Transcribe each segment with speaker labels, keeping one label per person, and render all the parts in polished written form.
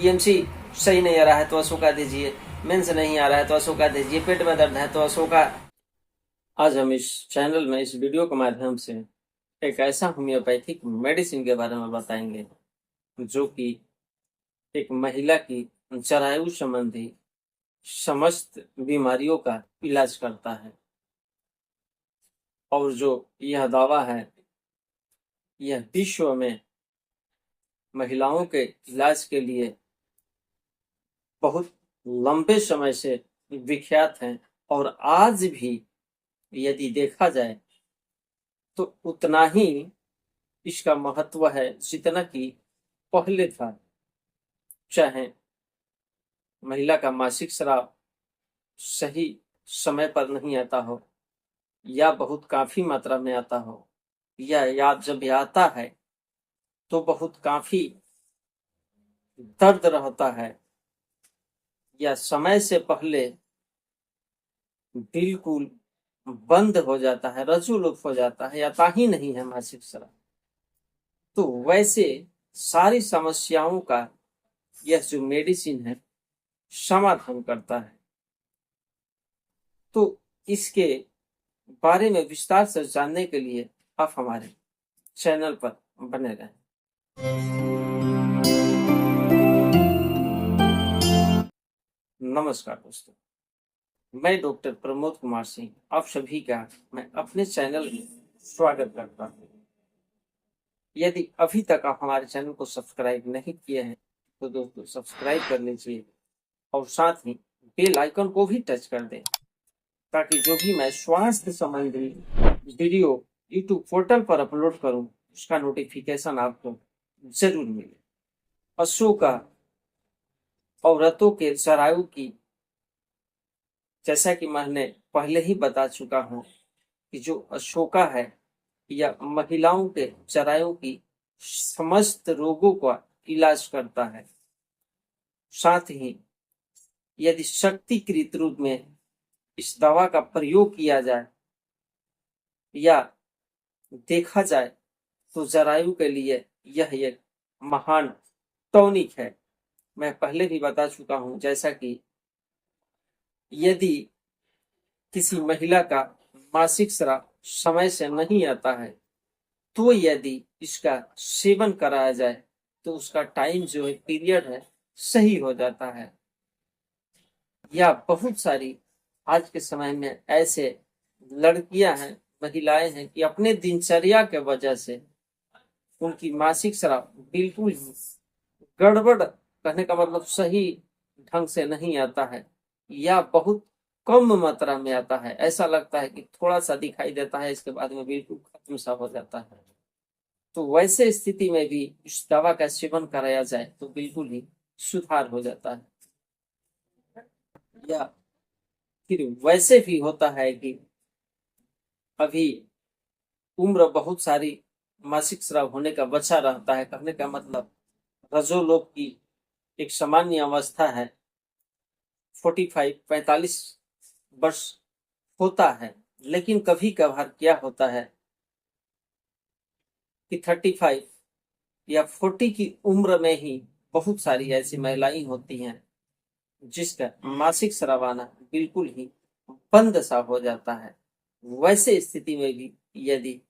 Speaker 1: EMC सही नहीं आ रहा है तो अशोका दीजिए, मेंस नहीं आ रहा है तो अशोका दीजिए, पेट में दर्द है तो अशोका। आज हम इस चैनल में इस वीडियो के माध्यम से एक ऐसा होम्योपैथिक मेडिसिन के बारे में बताएंगे जो कि एक महिला की जरायु संबंधी समस्त बीमारियों का इलाज करता है। और जो यह दावा है यह विश्व में महिलाओं के इलाज के लिए बहुत लंबे समय से विख्यात हैं और आज भी यदि देखा जाए तो उतना ही इसका महत्व है जितना कि पहले था। चाहे महिला का मासिक स्राव सही समय पर नहीं आता हो या बहुत काफी मात्रा में आता हो, या जब आता है तो बहुत काफी दर्द रहता है, या समय से पहले बिल्कुल बंद हो जाता है, रज्जुलुप्त हो जाता है, या आता ही नहीं है मासिक स्राव, तो वैसे सारी समस्याओं का यह जो मेडिसिन है समाधान करता है। तो इसके बारे में विस्तार से जानने के लिए आप हमारे चैनल पर बने रहें। नमस्कार दोस्तों, मैं डॉक्टर प्रमोद कुमार सिंह आप सभी का मैं अपने चैनल में स्वागत करता हूँ। यदि अभी तक आप हमारे चैनल को सब्सक्राइब नहीं किए हैं तो दोस्तों सब्सक्राइब कर लीजिए और साथ ही बेल आइकन को भी टच कर दें ताकि जो भी मैं स्वास्थ्य संबंधी वीडियो यूट्यूब पोर्टल पर अपलोड करूं उसका नोटिफिकेशन आपको जरूर मिले। अशोका औरतों के जरायु की, जैसा कि मैंने पहले ही बता चुका हूं कि जो अशोका है यह महिलाओं के जरायु की समस्त रोगों का इलाज करता है। साथ ही यदि शक्तिकृत रूप में इस दवा का प्रयोग किया जाए या देखा जाए तो जरायु के लिए यह एक महान टॉनिक है। मैं पहले भी बता चुका हूं, जैसा कि यदि किसी महिला का मासिक स्राव समय से नहीं आता है तो यदि इसका सेवन कराया जाए तो उसका टाइम जो है पीरियड है सही हो जाता है। या बहुत सारी आज के समय में ऐसे लड़कियां हैं, महिलाएं हैं कि अपने दिनचर्या के वजह से उनकी मासिक स्राव बिल्कुल गड़बड़, कहने का मतलब सही ढंग से नहीं आता है या बहुत कम मात्रा में आता है। ऐसा लगता है कि थोड़ा सा दिखाई देता है, इसके बाद में बिल्कुल खत्म सा हो जाता है। तो वैसे स्थिति में भी इस दवा का सेवन कराया जाए तो बिल्कुल ही सुधार हो जाता है। या फिर वैसे भी होता है कि अभी उम्र बहुत सारी मासिक स्राव होने का बचा रहता है, कहने का मतलब रजोलोक की एक सामान्य अवस्था है 45-45 वर्ष होता है, लेकिन कभी कभार क्या होता है कि 35 या 40 की उम्र में ही बहुत सारी ऐसी महिलाएं होती हैं जिसका मासिक स्राव आना बिल्कुल ही बंद सा हो जाता है। वैसे स्थिति में भी यदि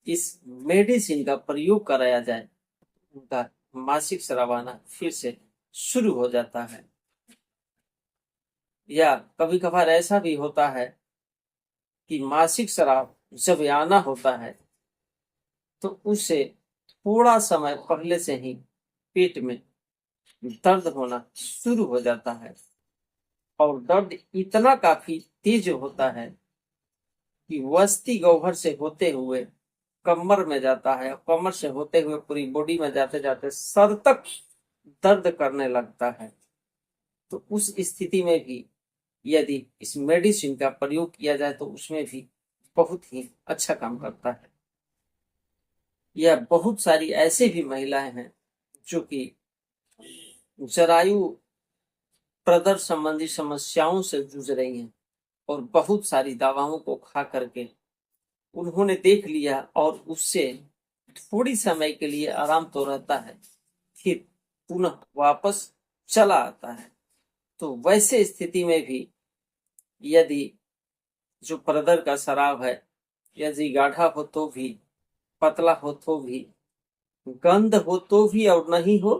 Speaker 1: इस मेडिसिन का प्रयोग कराया जाए उनका मासिक स्राव आना फिर से शुरू हो जाता है। या कभी कभार ऐसा भी होता है कि मासिक स्राव जब आना होता है तो उससे थोड़ा समय पहले से ही पेट में दर्द होना शुरू हो जाता है और दर्द इतना काफी तेज होता है कि वस्ती गौभर से होते हुए कमर में जाता है, कमर से होते हुए पूरी बॉडी में जाते जाते सर तक दर्द करने लगता है। तो उस स्थिति में भी यदि इस मेडिसिन का प्रयोग किया जाए तो उसमें भी बहुत ही अच्छा काम करता है। यह बहुत सारी ऐसे भी महिलाएं हैं जो कि जरायु प्रदर संबंधी समस्याओं से जूझ रही हैं और बहुत सारी दवाओं को खा करके उन्होंने देख लिया और उससे थोड़ी समय के लिए आराम तो रहता है, फिर पुनः वापस चला आता है। तो वैसे स्थिति में भी यदि जो प्रदर का स्राव है यदि गाढ़ा हो तो भी, पतला हो तो भी, गंध हो तो भी और नहीं हो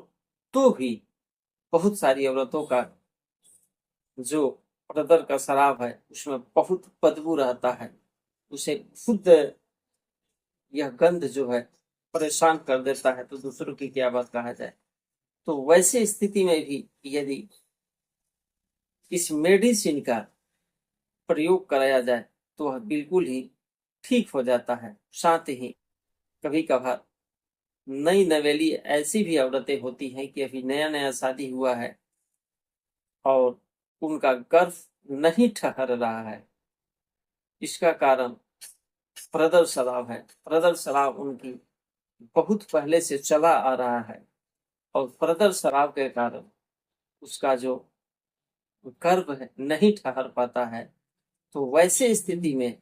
Speaker 1: तो भी, बहुत सारी औरतों का जो प्रदर का स्राव है उसमें बहुत बदबू रहता है, उसे खुद यह गंध जो है परेशान कर देता है, तो दूसरों की क्या बात कहा जाए। तो वैसे स्थिति में भी यदि इस मेडिसिन का प्रयोग कराया जाए तो वह बिल्कुल ही ठीक हो जाता है। साथ ही कभी कभार नई नवेली ऐसी भी औरतें होती हैं कि अभी नया नया शादी हुआ है और उनका गर्भ नहीं ठहर रहा है, इसका कारण प्रदर स्राव है। प्रदर स्राव उनकी बहुत पहले से चला आ रहा है और प्रदर स्राव के कारण उसका जो गर्भ है नहीं ठहर पाता है। तो वैसे स्थिति में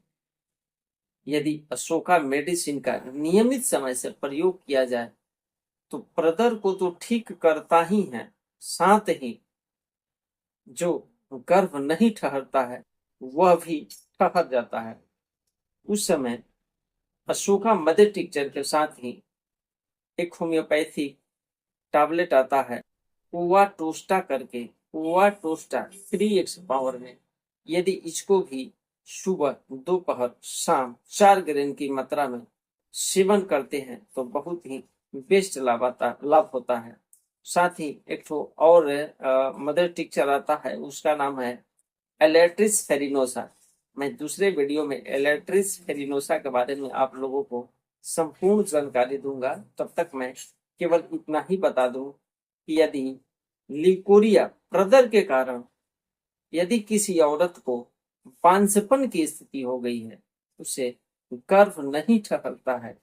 Speaker 1: यदि अशोका मेडिसिन का नियमित समय से प्रयोग किया जाए तो प्रदर को तो ठीक करता ही है, साथ ही जो गर्भ नहीं ठहरता है वह भी ठहर जाता है। उस समय अशोका मदर टिंचर के साथ ही एक होम्योपैथिक टैबलेट आता है ओवा टोस्टा करके, ओवा टोस्टा 3x पावर में, यदि इसको भी सुबह दोपहर शाम 4 ग्राम की मात्रा में सेवन करते हैं तो बहुत ही बेस्ट लाभ होता है। साथ ही एक तो और मदर टिंचर आता है, उसका नाम है एलेट्रिस फेरिनोसा। मैं दूसरे वीडियो में एलेट्रिस फेरिनोसा के बारे में आप लोगों को संपूर्ण जानकारी दूंगा। तब तक मैं केवल इतना ही बता दूं कि यदि लिकोरिया प्रदर के कारण यदि किसी औरत को बांझपन की स्थिति हो गई है, उसे गर्भ नहीं ठहरता है,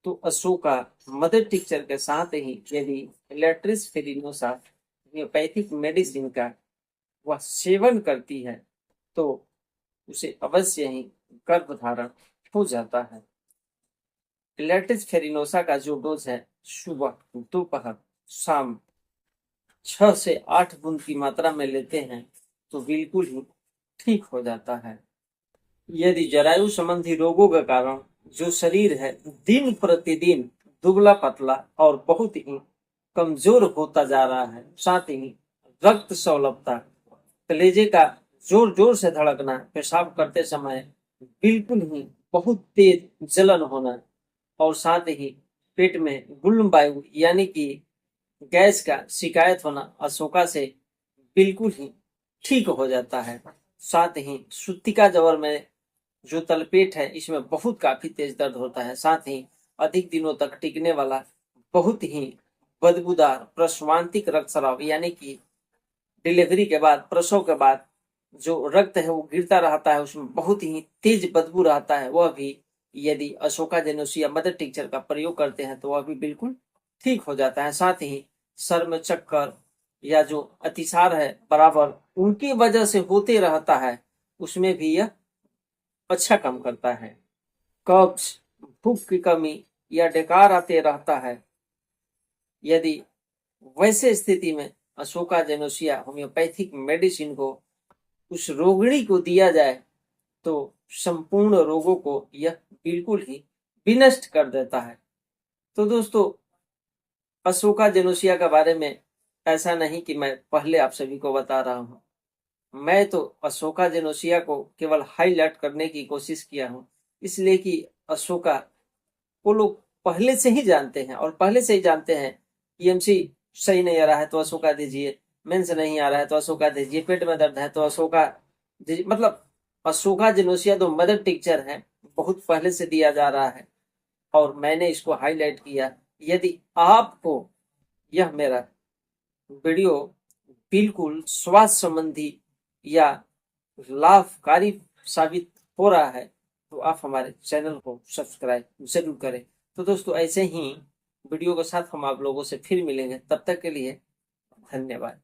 Speaker 1: तो अशोका मदर टिंचर के साथ ही यदि एलेट्रिस फेरिनोसा होम्योपैथिक मेडिसिन का वह सेवन करती है तो उसे अवश्य ही गर्भ धारण हो जाता है। एलेट्रिस फेरिनोसा का जो डोज है सुबह दोपहर शाम 6 से 8 बूंद की मात्रा में लेते हैं तो बिल्कुल ही ठीक हो जाता है। यदि जरायु संबंधी रोगों के कारण जो शरीर है दिन प्रतिदिन दुबला पतला और बहुत ही कमजोर होता जा रहा है, साथ ही रक्त सौलभता, कलेजे का जोर जोर से धड़कना, पेशाब करते समय बिल्कुल ही बहुत तेज जलन होना और साथ ही पेट में गुल्म वायु यानी कि गैस का शिकायत होना अशोका से बिल्कुल ही ठीक हो जाता है। साथ ही सुत्तिका जवर में जो तलपेट है इसमें बहुत काफी तेज दर्द होता है, साथ ही अधिक दिनों तक टिकने वाला बहुत ही बदबूदार प्रसवांतिक रक्तस्राव यानी कि डिलीवरी के बाद प्रसव के बाद जो रक्त है वो गिरता रहता है, उसमें बहुत ही तेज बदबू रहता है, वह भी यदि अशोका जेनोसिया मदर टिंचर का प्रयोग करते हैं तो वह भी बिल्कुल ठीक हो जाता है। साथ ही सर में चक्कर या जो अतिसार है बराबर उनकी वजह से होते रहता है, उसमें भी यह अच्छा काम करता है। कब्ज, भूख की कमी या डकार आते रहता है, यदि वैसे स्थिति में अशोका जेनोसिया होम्योपैथिक मेडिसिन को उस रोगिणी को दिया जाए तो संपूर्ण रोगों को यह बिल्कुल ही विनष्ट कर देता है। तो दोस्तों अशोका जेनोसिया के बारे में ऐसा नहीं कि मैं पहले आप सभी को बता रहा हूं, मैं तो अशोका जेनोसिया को केवल हाईलाइट करने की कोशिश किया हूं, इसलिए कि अशोका वो लोग पहले से ही जानते हैं और पहले से ही जानते हैं ईएमसी सही नहीं आ रहा है तो अशोका दीजिए, मेंस नहीं आ रहा है तो अशोका दीजिए, पेट में दर्द है तो अशोका दीजिए। मतलब अशोका जेनोसिया तो मदर टिंचर है, बहुत पहले से दिया जा रहा है और मैंने इसको हाईलाइट किया। यदि आपको यह मेरा वीडियो बिल्कुल स्वास्थ्य संबंधी या लाभकारी साबित हो रहा है तो आप हमारे चैनल को सब्सक्राइब जरूर करें। तो दोस्तों ऐसे ही वीडियो के साथ हम आप लोगों से फिर मिलेंगे, तब तक के लिए धन्यवाद।